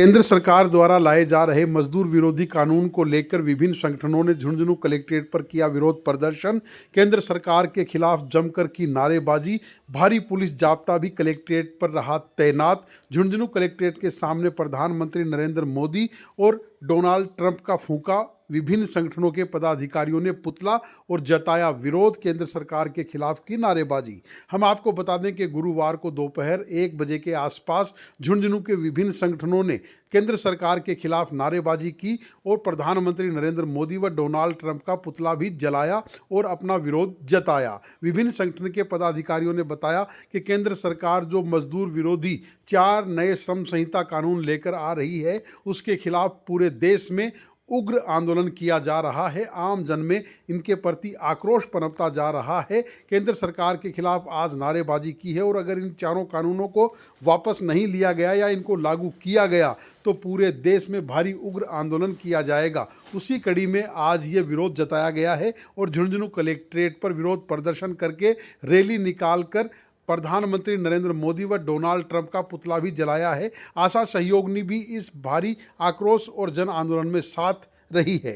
केंद्र सरकार द्वारा लाए जा रहे मजदूर विरोधी कानून को लेकर विभिन्न संगठनों ने झुंझुनू कलेक्ट्रेट पर किया विरोध प्रदर्शन। केंद्र सरकार के खिलाफ जमकर की नारेबाजी। भारी पुलिस जाब्ता भी कलेक्ट्रेट पर रहा तैनात। झुंझुनू कलेक्ट्रेट के सामने प्रधानमंत्री नरेंद्र मोदी और डोनाल्ड ट्रंप का फूंका। विभिन्न संगठनों के पदाधिकारियों ने पुतला और जताया विरोध। केंद्र सरकार के खिलाफ की नारेबाजी। हम आपको बता दें कि गुरुवार को दोपहर 1 बजे के आसपास झुंझुनू के विभिन्न संगठनों ने केंद्र सरकार के खिलाफ नारेबाजी की और प्रधानमंत्री नरेंद्र मोदी व डोनाल्ड ट्रंप का पुतला भी जलाया और अपना विरोध जताया। विभिन्न संगठन के पदाधिकारियों ने बताया कि केंद्र सरकार जो मजदूर विरोधी 4 नए श्रम संहिता कानून लेकर आ रही है, उसके खिलाफ पूरे देश में उग्र आंदोलन किया जा रहा है। आम जन में इनके प्रति आक्रोश पनपता जा रहा है। केंद्र सरकार के खिलाफ आज नारेबाजी की है और अगर इन चारों कानूनों को वापस नहीं लिया गया या इनको लागू किया गया तो पूरे देश में भारी उग्र आंदोलन किया जाएगा। उसी कड़ी में आज ये विरोध जताया गया है और झुंझुनू कलेक्ट्रेट पर विरोध प्रदर्शन करके रैली निकालकर प्रधानमंत्री नरेंद्र मोदी व डोनाल्ड ट्रंप का पुतला भी जलाया है। आशा सहयोगनी भी इस भारी आक्रोश और जन आंदोलन में साथ रही है।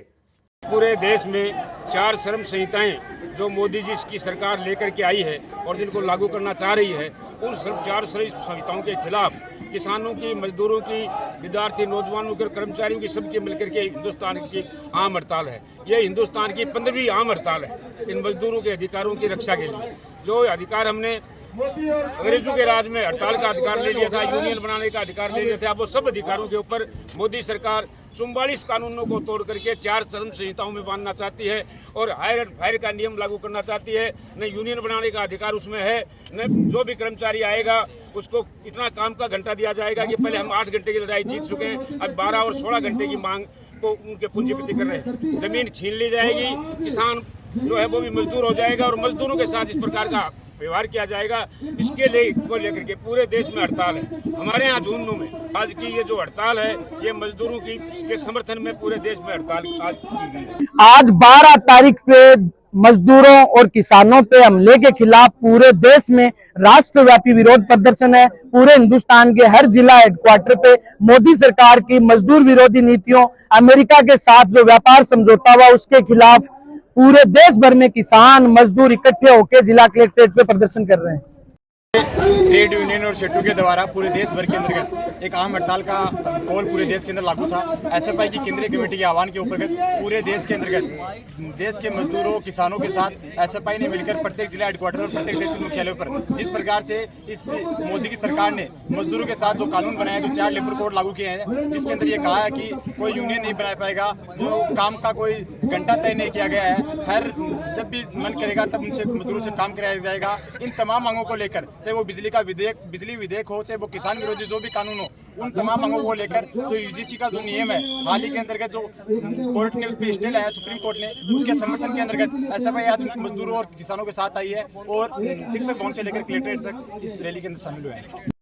पूरे देश में 4 श्रम संहिताएं जो मोदी जी की सरकार लेकर के आई है और जिनको लागू करना चाह रही है, उन 4 श्रम संहिताओं के खिलाफ किसानों की, मजदूरों की, विद्यार्थी, नौजवानों के, कर्मचारियों की, सबकी मिलकर के हिंदुस्तान की आम हड़ताल है। ये हिंदुस्तान की 15वीं आम हड़ताल है इन मजदूरों के अधिकारों की रक्षा के लिए। जो अधिकार हमने अंग्रेजों के राज में हड़ताल का अधिकार ले लिया था, यूनियन बनाने का अधिकार ले लिया था, अब वो सब अधिकारों के ऊपर मोदी सरकार 44 कानूनों को तोड़ करके 4 श्रम संहिताओं में बांधना चाहती है और हायर एंड फायर का नियम लागू करना चाहती है। न यूनियन बनाने का अधिकार उसमें है, न जो भी कर्मचारी आएगा उसको इतना काम का घंटा दिया जाएगा कि पहले हम 8 घंटे की लड़ाई जीत चुके हैं, अब 12 और 16 घंटे की मांग को उनके पूंजीपति कर रहे हैं। जमीन छीन ली जाएगी, किसान जो है वो भी मजदूर हो जाएगा और मजदूरों के साथ इस प्रकार का व्यवहार किया जाएगा। इसके लिए को लेकर के पूरे देश में हड़ताल है। हमारे यहाँ झुंझुनू में आज की ये जो हड़ताल है, ये मजदूरों की के समर्थन में पूरे देश में हड़ताल आज की गई है। आज 12 तारीख पे मजदूरों और किसानों पे हमले के खिलाफ पूरे देश में राष्ट्रव्यापी विरोध प्रदर्शन है। पूरे हिंदुस्तान के हर जिला हेडक्वार्टर पे मोदी सरकार की मजदूर विरोधी नीतियों, अमेरिका के साथ जो व्यापार समझौता हुआ उसके खिलाफ पूरे देश भर में किसान मजदूर इकट्ठे होकर जिला कलेक्ट्रेट पे प्रदर्शन कर रहे हैं। ट्रेड यूनियन और शेटू के द्वारा पूरे देश भर के अंतर्गत एक आम हड़ताल का कॉल पूरे देश के अंदर लागू था। एसएफआई की केंद्रीय कमेटी के आह्वान के ऊपर पूरे देश के अंतर्गत देश के मजदूरों, किसानों के साथ एसएफआई ने मिलकर प्रत्येक जिला हेडक्वार्टर और प्रत्येक डिस्ट्रिक्ट मुख्यालयों पर जिस प्रकार से इस मोदी की सरकार ने मजदूरों के साथ जो कानून बनाए, जो 4 लेबर कोड लागू किए हैं, जिसके अंदर ये कहा है कि कोई यूनियन नहीं बना पाएगा, जो काम का कोई घंटा तय नहीं किया गया है, हर जब भी मन करेगा तब उनसे मजदूरों से काम कराया जाएगा। इन तमाम मांगों को लेकर, चाहे वो बिजली का बिजली विधेयक हो, चाहे वो किसान विरोधी जो भी कानून हो, उन तमाम मांगों को लेकर जो यूजीसी का जो नियम है, हाल ही के अंतर्गत जो कोर्ट ने उस पर स्टे लाया, सुप्रीम कोर्ट ने, उसके समर्थन के अंतर्गत एसएफआई आज मजदूरों और किसानों के साथ आई है और शिक्षक भवन से लेकर कलेक्ट्रेट तक इस रैली के अंदर शामिल हुए हैं।